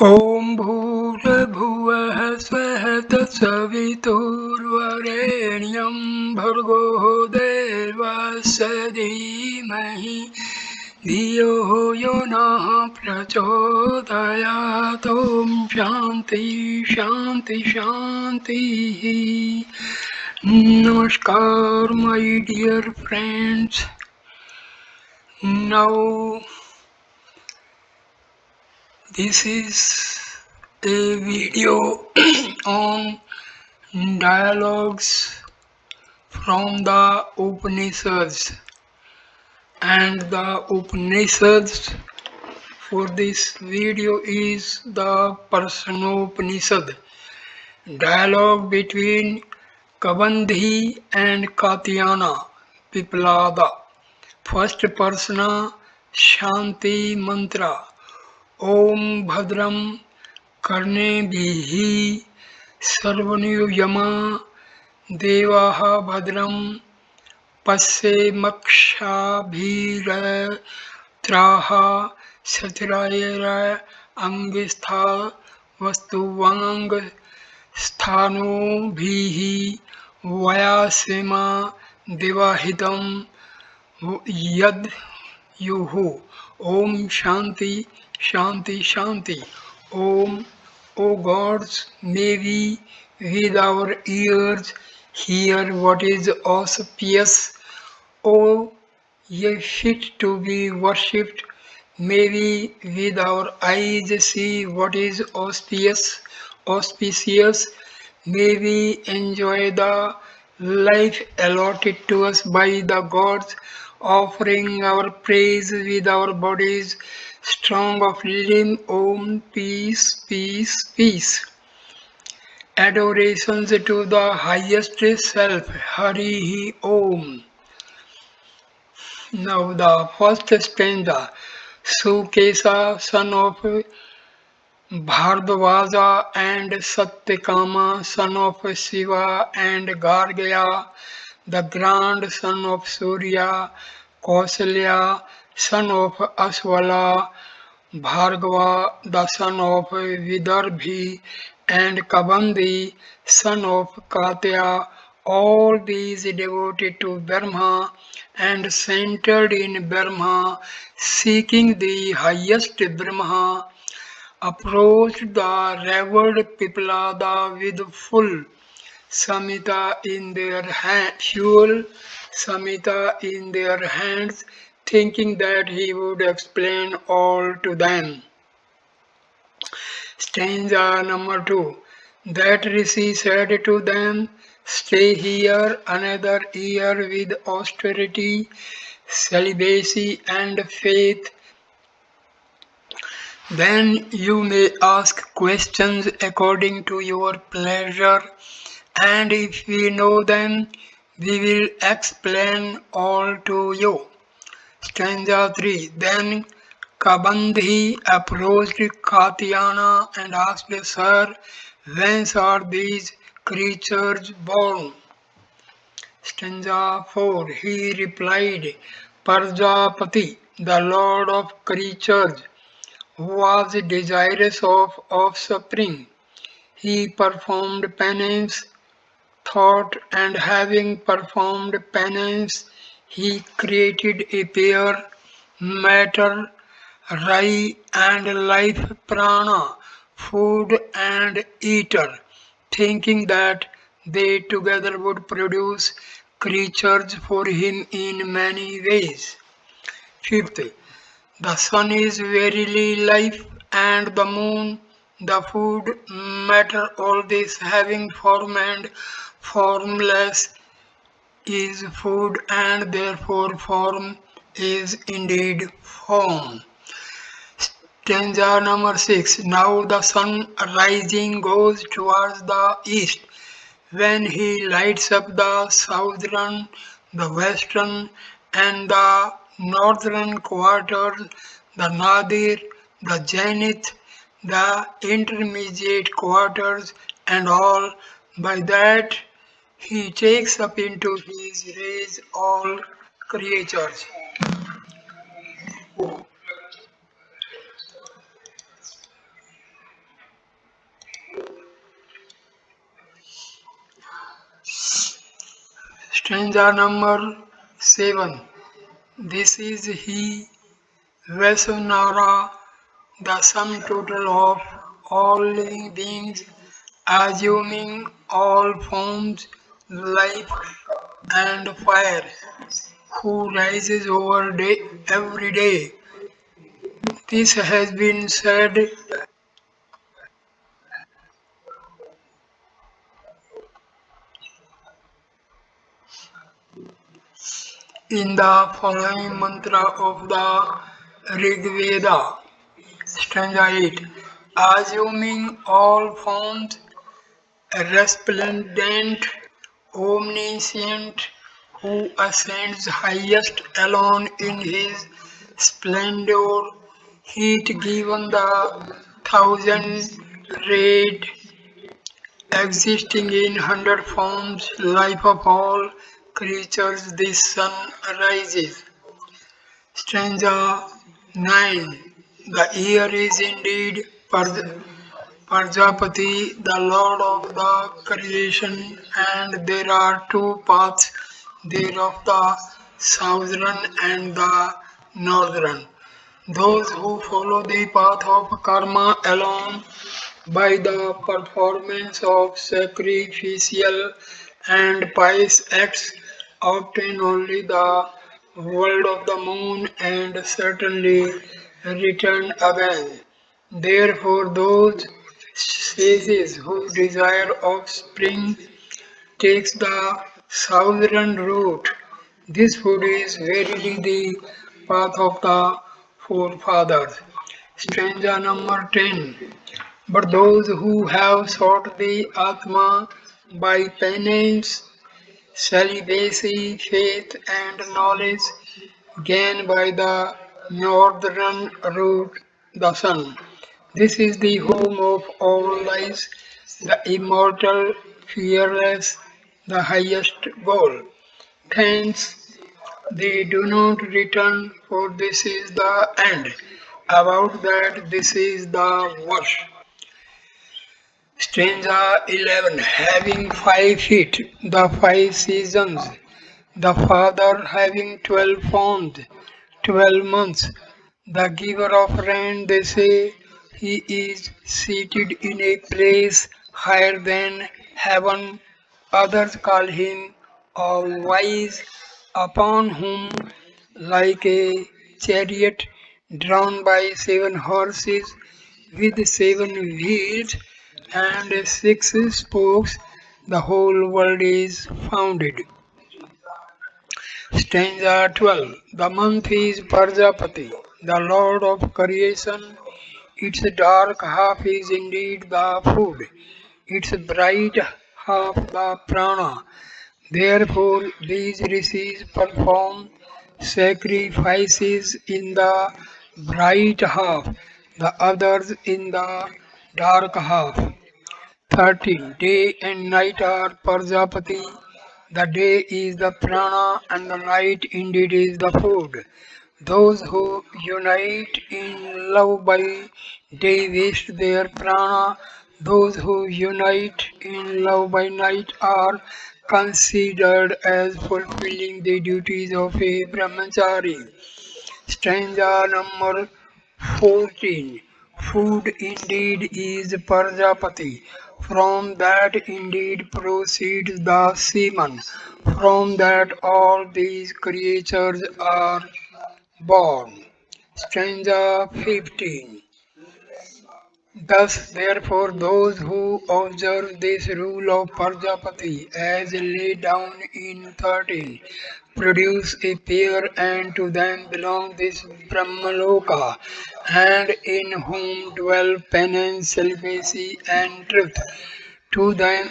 ॐ भूर्भुवः स्वः तत्सवितुर्वरेण्यं भर्गो देवस्य धीमहि धियो यो नः प्रचोदयात्। ॐ शान्ति शान्ति शान्तिः। Namaskar, my dear friends. Now this is a video on dialogues from the Upanishads, and the Upanishads for this video is the Prashanopnishad, dialogue between Kabandhi and Katyana Piplada. First persona Shanti Mantra. Om Bhadram कर्णेभिः सर्वनियमा देवाः भद्रं पश्येमक्षाभिरत्राः सचरायर अंगिस्था वस्तुवांग स्थानोभिः वयासेमा देवाहितं यद युः। ओम शांति शांति शांति। Om, O gods, may we with our ears hear what is auspicious. O ye fit to be worshipped, may we with our eyes see what is auspicious. May we enjoy the life allotted to us by the gods, offering our praise with our bodies strong of limb. Om, peace, peace, peace. Adorations to the highest self. Hari Om. Now the first stanza. Sukesa, son of Bhardvaja, and Satyakama, son of Shiva, and Gargaya, the grand son of Surya, Kausalya, son of Aswala, Bhargava, the son of Vidarbhi, and Kabandi, son of Katya, all these devoted to Brahma and centered in Brahma, seeking the highest Brahma, approached the revered Piplada with full Samhita in their Samhita in their hands, thinking that he would explain all to them. Stanza number 2. That Rishi said to them, stay here another year with austerity, celibacy, and faith. Then you may ask questions according to your pleasure, and if we know them, we will explain all to you. Stanza 3. Then Kabandhi approached Katyana and asked, Sir, whence are these creatures born? Stanza 4. He replied, Prajapati, the lord of creatures, who was desirous of offspring. He performed penance, thought, and having performed penance, he created a pair, matter, rai, and life, prana, food and eater, thinking that they together would produce creatures for him in many ways. Fifth, the sun is verily life, and the moon, the food, matter, all this having form and formless is food, and therefore form is indeed form. Stanza number 6. Now the sun rising goes towards the east. When he lights up the southern, the western, and the northern quarters, the nadir, the zenith, the intermediate quarters, and all, by that he takes up into his rays all creatures. Stanza number 7. This is he, Vasunara, the sum total of all living beings, assuming all forms, life and fire, who rises over day every day. This has been said in the following mantra of the Rig Veda, stanza 8. Assuming all forms, resplendent, omniscient, who ascends highest alone in his splendor, heat given the thousand rayed, existing in 100 forms, life of all creatures, the sun rises. Stanza 9. The year is indeed Prajapati, the lord of the creation, and there are two paths thereof, the southern and the northern. Those who follow the path of karma alone by the performance of sacrificial and pious acts obtain only the world of the moon and certainly return again. Therefore, those sages who desire offspring takes the southern route. This food is verily the path of the forefathers. Stanza number 10. But those who have sought the Atma by penance, celibacy, faith, and knowledge gain by the northern route the sun. This is the home of all lives, the immortal, fearless, the highest goal. Hence, they do not return, for this is the end. About that, this is the verse. Stanza 11. Having 5 feet, the 5 seasons, the Father having 12 forms, 12 months, the giver of rain, they say, he is seated in a place higher than heaven. Others call him all wise, upon whom, like a chariot drawn by 7 horses, with 7 wheels and 6 spokes, the whole world is founded. Stanza 12. The month is Prajapati, the lord of creation. Its dark half is indeed the food, its bright half the prana. Therefore, these rishis perform sacrifices in the bright half, the others in the dark half. 13. Day and night are Prajapati. The day is the prana and the night indeed is the food. Those who unite in love by day waste their prana. Those who unite in love by night are considered as fulfilling the duties of a brahmachari. Stanza number 14. Food indeed is Prajapati. From that indeed proceeds the semen. From that all these creatures are born. Stanza 15. Thus, therefore, those who observe this rule of Prajapati as laid down in 13 produce a pair, and to them belong this Brahmaloka, and in whom dwell penance, celibacy, and truth. To them,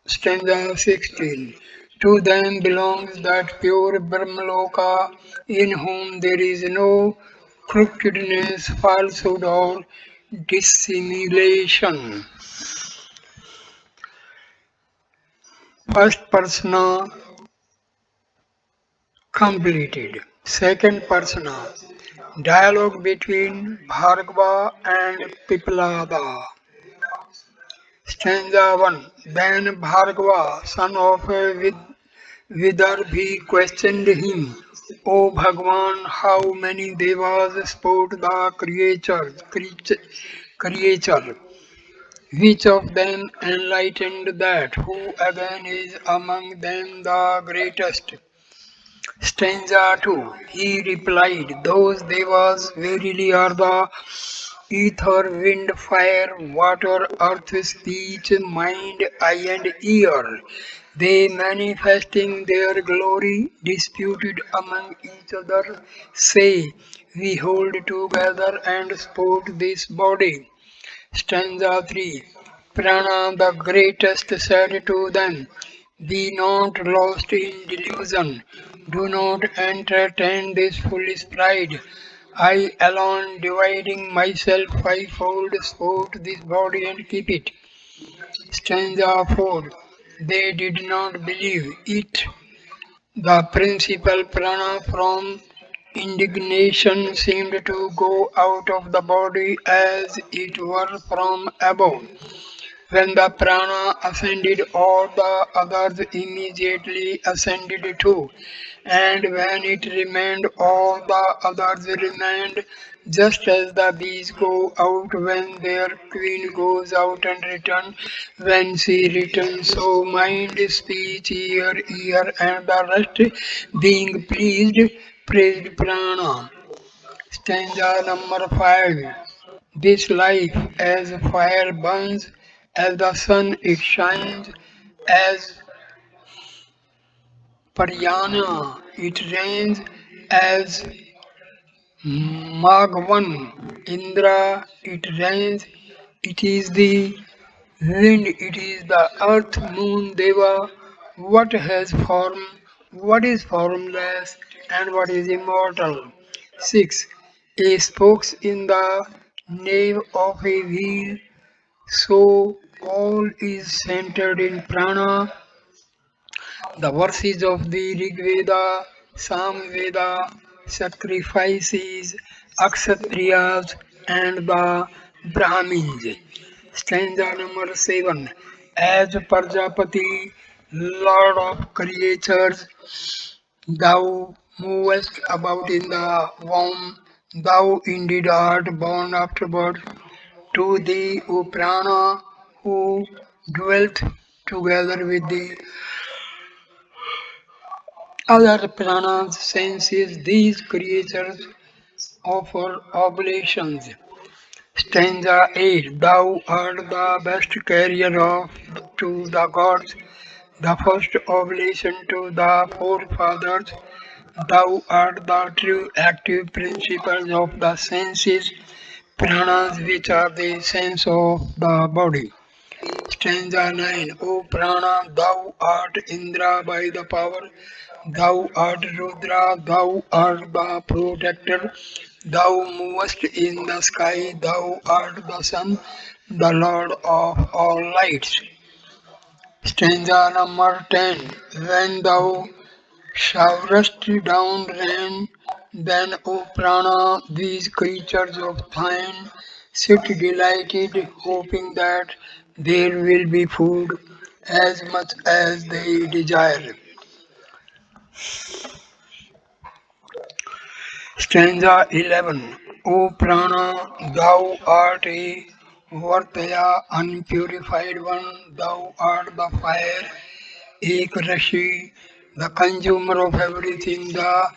stanza 16. To them belongs that pure Brahmaloka in whom there is no crookedness, falsehood, or dissimulation. First persona completed. Second persona dialogue between Bhargava and Piplada. Stanza 1. Then Bhargava, son of Vidarbhi questioned him, O Bhagwan, how many devas support the creature? Which of them enlightened that? Who again is among them the greatest? Stanza 2. He replied, Those devas verily are the ether, wind, fire, water, earth, speech, mind, eye, and ear. They manifesting their glory, disputed among each other, say, We hold together and support this body. Stanza 3. Prana the greatest said to them, Be not lost in delusion, do not entertain this foolish pride. I alone dividing myself fivefold support this body and keep it. Stanza 4. They did not believe it. The principal prana from indignation seemed to go out of the body as it were from above. When the prana ascended, all the others immediately ascended too, and when it remained, all the others remained, just as the bees go out when their queen goes out and return when she returns. So mind, speech, ear, and the rest, being pleased, praised prana. Stanza number 5. This life as fire burns, as the sun it shines, as Paryana it rains, as Magwan Indra it rains. It is the wind, it is the earth, moon, Deva, what has form, what is formless, and what is immortal. 6. A spokes in the nave of a wheel, so all is centered in prana. The verses of the Rig Veda, Samveda, sacrifices, Akshatriyas, and the Brahmins. Stanza number 7. As Prajapati, Lord of creatures, thou movest about in the womb, thou indeed art born after birth. To thee, O Prana, who dwelt together with the other pranas, senses, these creatures offer oblations. Stanza 8. Thou art the best carrier of to the gods, the first oblation to the forefathers. Thou art the true active principles of the senses, pranas, which are the sense of the body. Stanza 9. O Prana, thou art Indra by the power, thou art Rudra, thou art the protector, thou movest in the sky, thou art the sun, the Lord of all lights. Stanza number 10. When thou showerest down rain, then, O Prana, these creatures of thine sit delighted, hoping that there will be food as much as they desire. Stanza 11. O Prana, thou art a Vartaya, unpurified one, thou art the fire, Ekarashi, the consumer of everything, the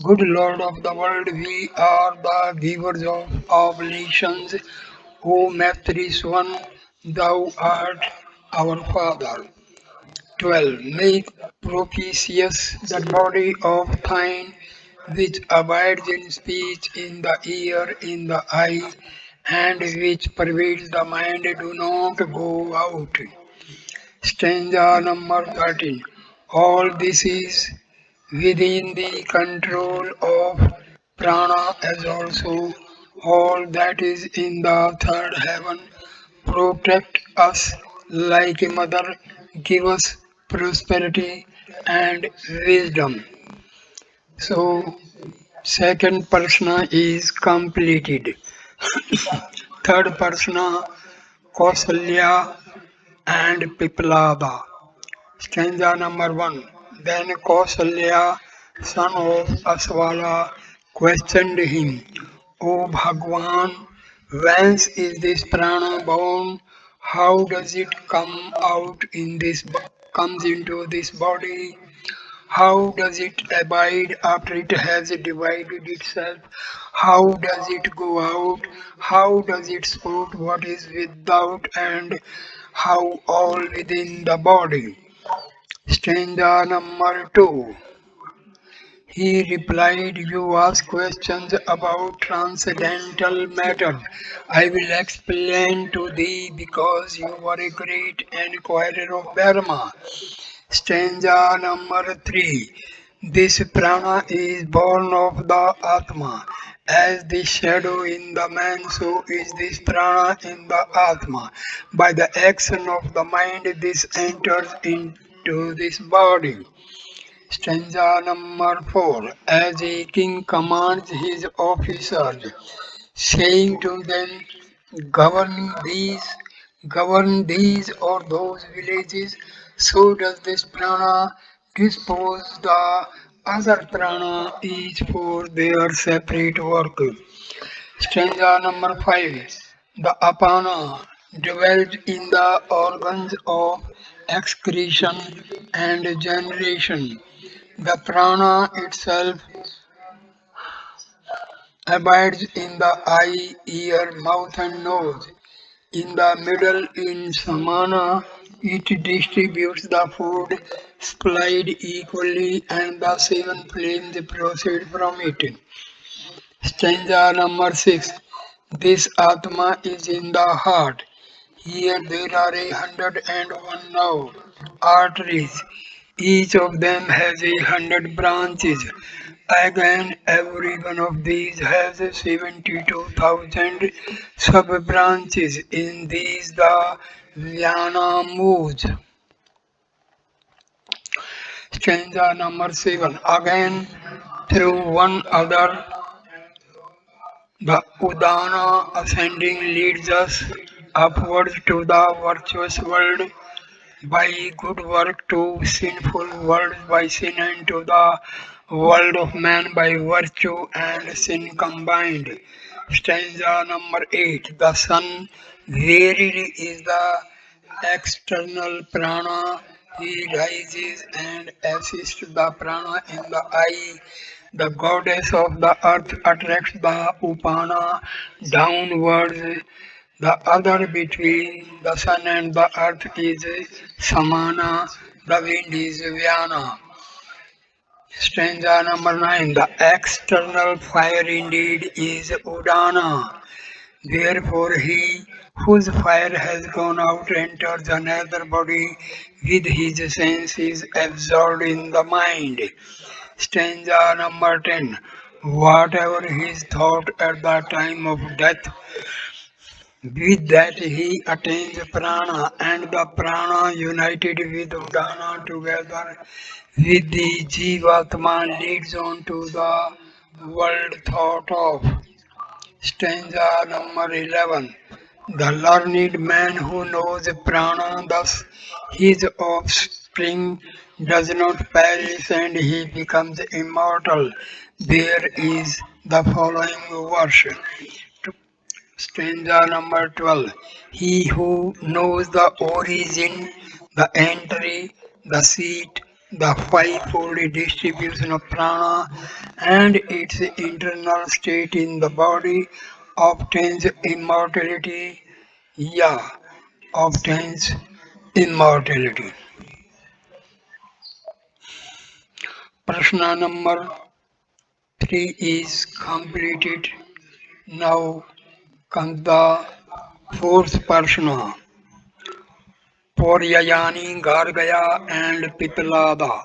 good Lord of the world, we are the givers of oblations. O Matris one, thou art our Father. 12. Make propitious that body of thine which abides in speech, in the ear, in the eye, and which pervades the mind, do not go out. Stanza number 13. All this is within the control of prana, as also all that is in the third heaven. Protect us like a mother, give us prosperity and wisdom. So, second persona is completed. Third persona, Kausalya and Piplada. Stanza number 1. Then Kausalya, son of Aswala, questioned him, O Bhagwan, whence is this prana born? How does it comes into this body? How does it abide after it has divided itself? How does it go out? How does it support what is without and how all within the body? Stanza number 2. He replied, You ask questions about transcendental matter. I will explain to thee because you are a great enquirer of Dharma. Stanza number 3. This prana is born of the Atma. As the shadow in the man, so is this prana in the Atma. By the action of the mind, this enters into this body. Stanza number 4. As a king commands his officers, saying to them, govern these, govern these or those villages, so does this prana dispose the other prana each for their separate work. Stanza number 5. The apana dwells in the organs of excretion and generation. The prana itself abides in the eye, ear, mouth, and nose. In the middle, in samana, it distributes the food supplied equally, and the seven flames proceed from it. Stanza number 6. This Atma is in the heart. Here there are 101 now arteries. Each of them has 100 branches. Again, every one of these has 72,000 sub-branches. In these the Vyana moves. Stanza number 7. Again, through one other, the Udana ascending leads us upwards to the virtuous world by good work, to sinful world by sin, and to the world of man by virtue and sin combined. Stanza number 8. The sun verily is the external prana. He rises and assists the prana in the eye. The goddess of the earth attracts the upana downwards. The other between the sun and the earth is samana. The wind is vyana. Stanza number 9. The external fire indeed is udana. Therefore, he whose fire has gone out enters another body with his senses absorbed in the mind. Stanza number 10. Whatever his thought at the time of death, with that he attains prana, and the prana united with udana together with the jivatma leads on to the world thought of. Stanza number 11. The learned man who knows prana, thus his offspring does not perish and he becomes immortal. There is the following verse. Stanza number 12. He who knows the origin, the entry, the seat, the fivefold distribution of prana, and its internal state in the body obtains immortality. Yeah, obtains immortality. Prashna number 3 is completed. Now comes the fourth Prashna. Poryayani, Gargaya, and Pitalada.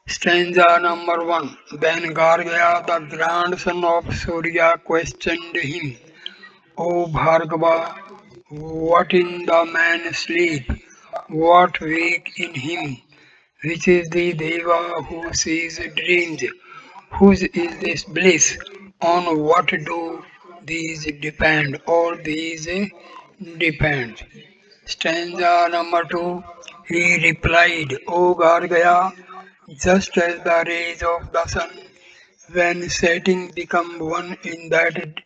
Stanza number 1. Then Gargaya, the grandson of Surya, questioned him, O Bhargava, what in the man sleep? What wake in him? Which is the Deva who sees dreams? Whose is this bliss? On what do these depend? All these depend. Stanza number 2. He replied, O Gargaya, just as the rays of the sun, when setting, become one in that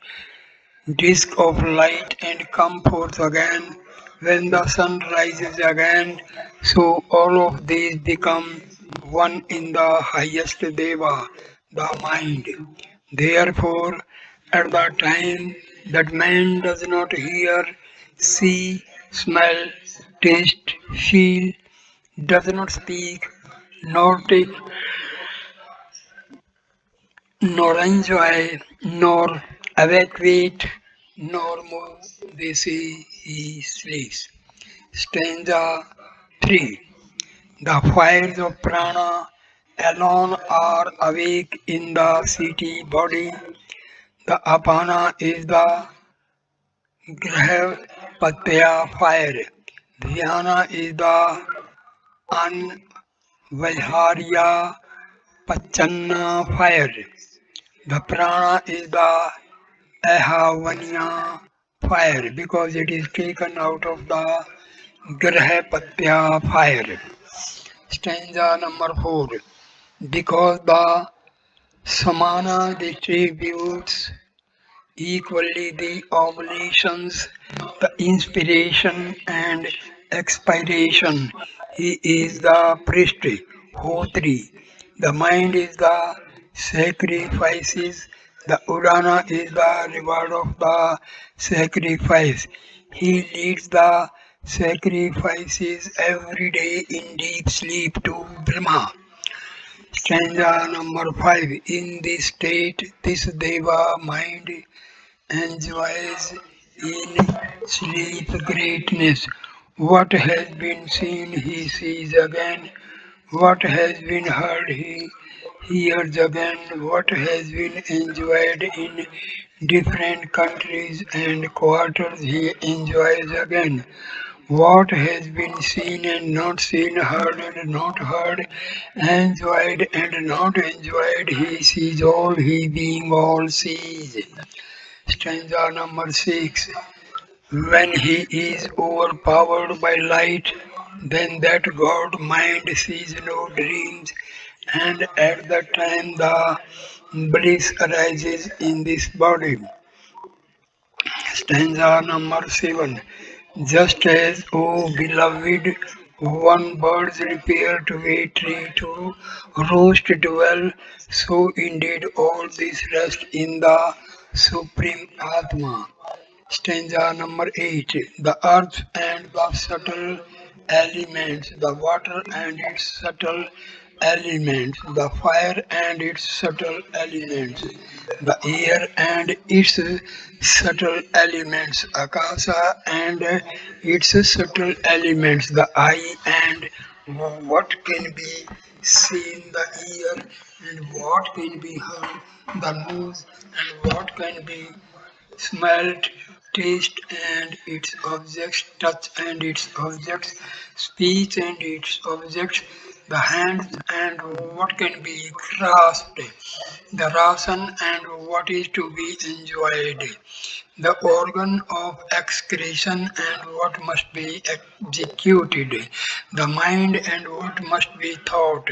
disk of light and come forth again when the sun rises again, so all of these become one in the highest Deva, the mind. Therefore, at the time that man does not hear, see, smell, taste, feel, does not speak, nor take, nor enjoy, nor evacuate, nor move, they say he sleeps. Stanza 3. The fires of prana alone are awake in the city body. The apana is the grahapatya fire. Dhyana is the anvalharya pachanna fire. The prana is the ahavanya fire because it is taken out of the grahapatya fire. Stanza number 4. Because the samana distributes equally the oblations, the inspiration and expiration. He is the priest, Hotri. The mind is the sacrifices. The Udana is the reward of the sacrifice. He leads the sacrifices every day in deep sleep to Brahma. Stanza number 5. In this state, this Deva mind enjoys in sleep greatness. What has been seen, he sees again. What has been heard, he hears again. What has been enjoyed in different countries and quarters, he enjoys again. What has been seen and not seen, heard and not heard, enjoyed and not enjoyed, he sees all, he being all sees. Stanza number 6. When he is overpowered by light, then that God mind sees no dreams, and at that time the bliss arises in this body. Stanza number 7. Just as, O beloved, one birds repair to a tree to roast well, so indeed all this rest in the Supreme Atma. Stanza number 8. The earth and the subtle elements, the water and its subtle elements, the fire and its subtle elements, the air and its subtle elements, Akasa and its subtle elements, the eye and what can be seen, the ear and what can be heard, the nose and what can be smelt, taste and its objects, touch and its objects, speech and its objects, the hands and what can be grasped, the rasan and what is to be enjoyed, the organ of excretion and what must be executed, the mind and what must be thought,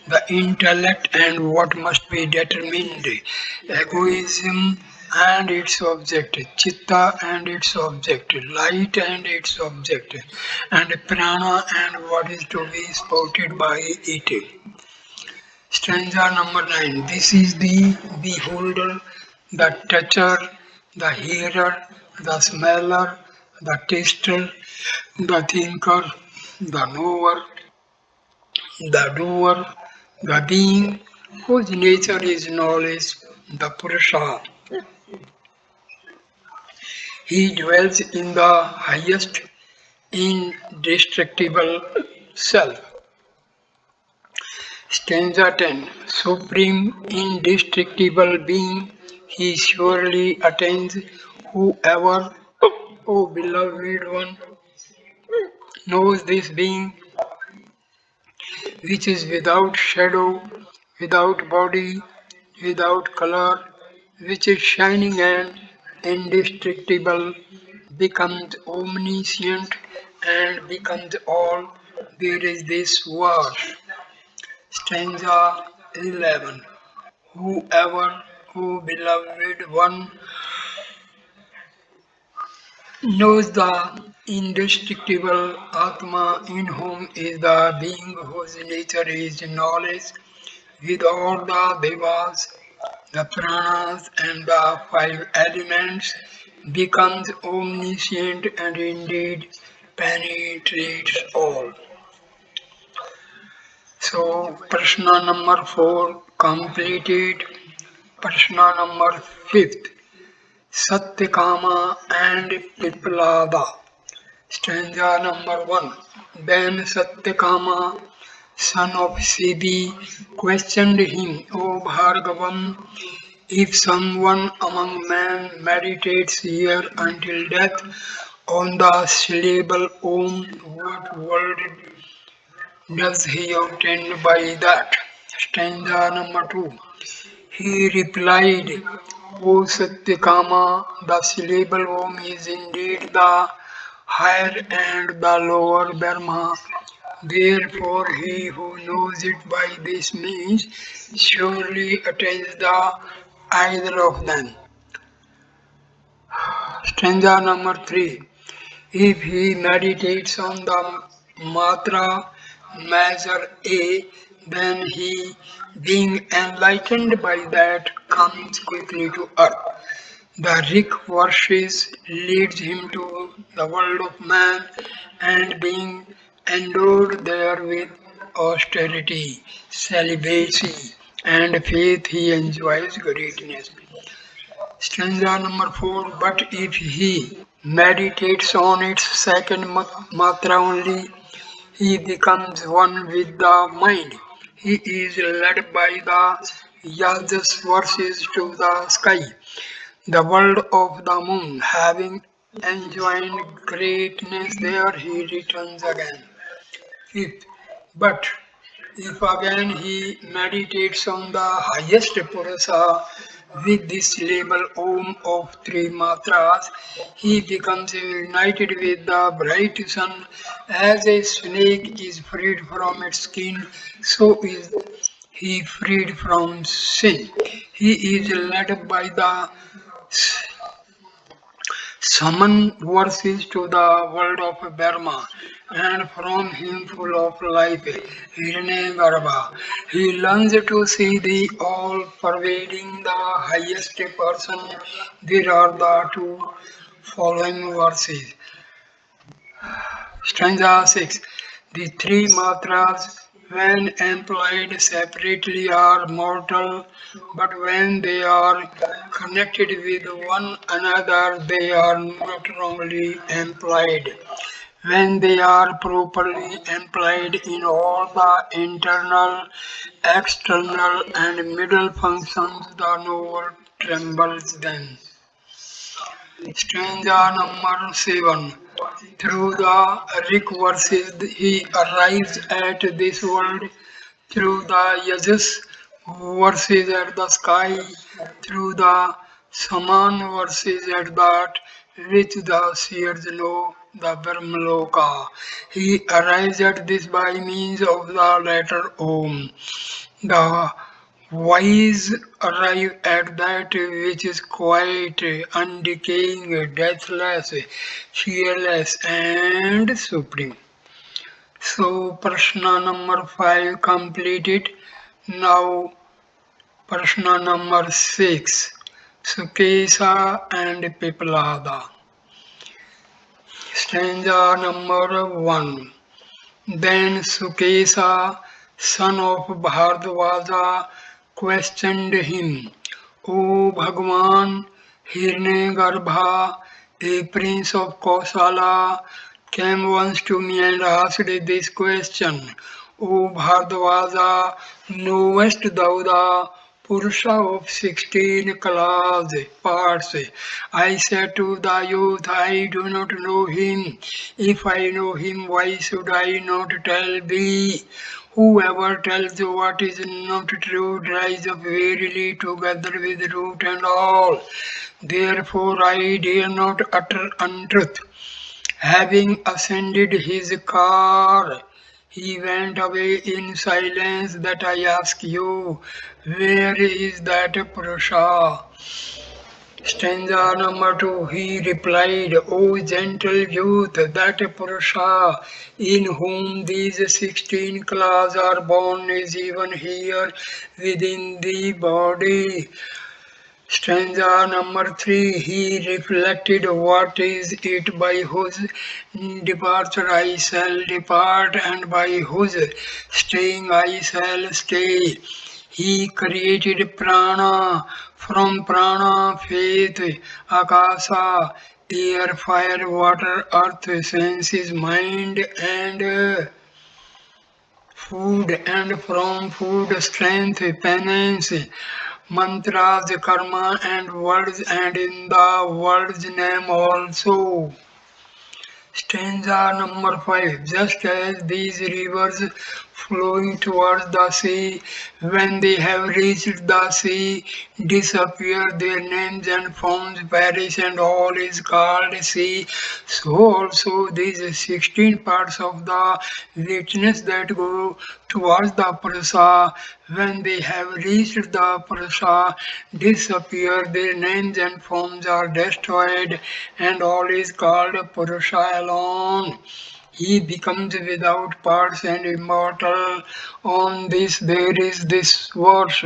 the intellect and what must be determined, egoism and its object, chitta and its object, light and its object, and prana and what is to be spouted by it. Stanza number 9. This is the beholder, the toucher, the hearer, the smeller, the taster, the thinker, the knower, the doer, the being whose nature is knowledge, the Purusha. He dwells in the highest indestructible self. Stanza 10. Supreme indestructible being, he surely attains. Whoever, O beloved one, knows this being, which is without shadow, without body, without color, which is shining and indestructible, becomes omniscient and becomes all, there is this verse, stanza 11. Whoever, who beloved one, knows the indestructible Atma in whom is the being whose nature is knowledge, with all the devas, the pranas and the five elements, becomes omniscient and indeed penetrates all. So, Prashna number 4 completed. Prashna number 5th, Satyakama and Piplada. Stanza number 1. Then Satyakama, son of Sibi, questioned him, O Bhargavam, if someone among men meditates here until death on the syllable Om, what world does he obtain by that? Stanza number 2. He replied, O Satyakama, the syllable Om is indeed the higher and the lower Brahma. Therefore, he who knows it by this means surely attains the either of them. Stanza number 3. If he meditates on the matra measure A, then he, being enlightened by that, comes quickly to earth. The Rik verses leads him to the world of man, and being endowed there with austerity, celibacy, and faith, he enjoys greatness. Stanza number 4. But if he meditates on its second matra only, he becomes one with the mind. He is led by the Yajas verses to the sky, the world of the moon. Having enjoined greatness there, he returns again. Fifth, but if again he meditates on the highest Purusha with this label Om of three matras, he becomes united with the bright sun. As a snake is freed from its skin, so is he freed from sin. He is led by the summon verses to the world of Burma, and from him full of life, Hiranyagarbha, he learns to see the all-pervading, the highest person. There are the two following verses. Stanza 6. The three matras, when employed separately, are mortal, but when they are connected with one another, they are not wrongly employed. When they are properly employed in all the internal, external, and middle functions, the novel trembles then. Stanza number 7. Through the Rik verses, he arrives at this world. Through the Yajas verses at the sky. Through the Saman verses at that which the seers know, the Brahmaloka. He arrives at this by means of the letter Om. The wise arrive at that which is quiet, undecaying, deathless, fearless, and supreme. So, Prashna number 5 completed. Now, Prashna number 6, Sukesa and Piplada. Stanza number 1. Then Sukesa, son of Bhardwaja, questioned him, O Bhagwan, Hiranyagarbha, a prince of Kosala, came once to me and asked this question, O Bhardwaja, knowest thou the Purusha of 16 class parts? I said to the youth, I do not know him. If I know him, why should I not tell thee? Whoever tells what is not true dries up verily together with root and all. Therefore I dare not utter untruth. Having ascended his car, He went away in silence. That I ask you, where is that Purusha? Stanza number 2. He replied, O gentle youth, that Purusha in whom these 16 claws are born is even here within the body. Stanza number 3. He reflected, what is it by whose departure I shall depart, and by whose staying I shall stay. He created prana, from prana, faith, akasa, air, fire, water, earth, senses, mind, and food, and from food, strength, penance, mantras, karma, and words, and in the word's name also. Stanza number 5. Just as these rivers flowing towards the sea, when they have reached the sea, disappear, their names and forms perish, and all is called sea. So also these 16 parts of the witness that go towards the Prasa, when they have reached the Prasa, disappear, their names and forms are destroyed, and all is called Purusha alone. He becomes without parts and immortal. On this there is this verse.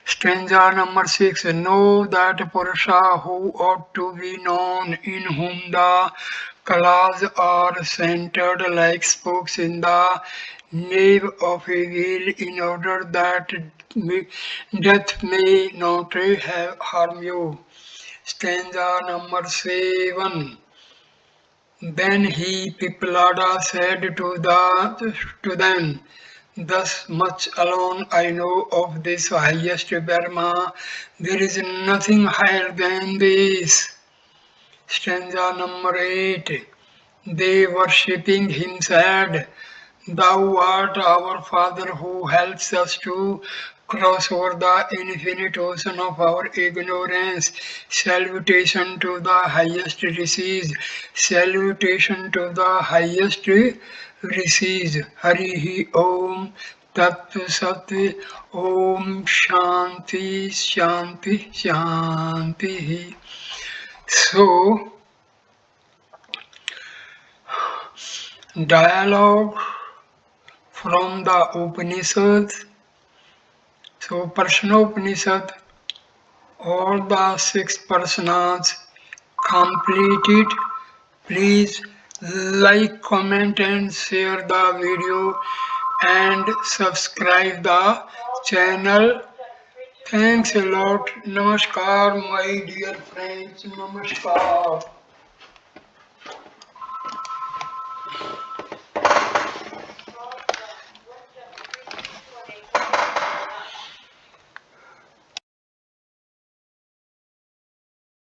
Stanza number 6. Know that Purusha who ought to be known, in whom the claws are centered like spokes in the nave of a wheel, in order that death may not harm you. Stanza number 7. Then he, Piplada, said to them, thus much alone I know of this highest Brahma. There is nothing higher than this. Stanza number 8. They worshipping him said, Thou art our Father who helps us to cross over the infinite ocean of our ignorance. Salutation to the highest rishis. Salutation to the highest rishis. Hari Om Tat Sat Om Shanti Shanti Shanti. So, dialogue from the Upanishads. So Prashanopnishad, all the 6 Prasanas completed. Please like, comment and share the video and subscribe the channel. Thanks a lot. Namaskar my dear friends. Namaskar.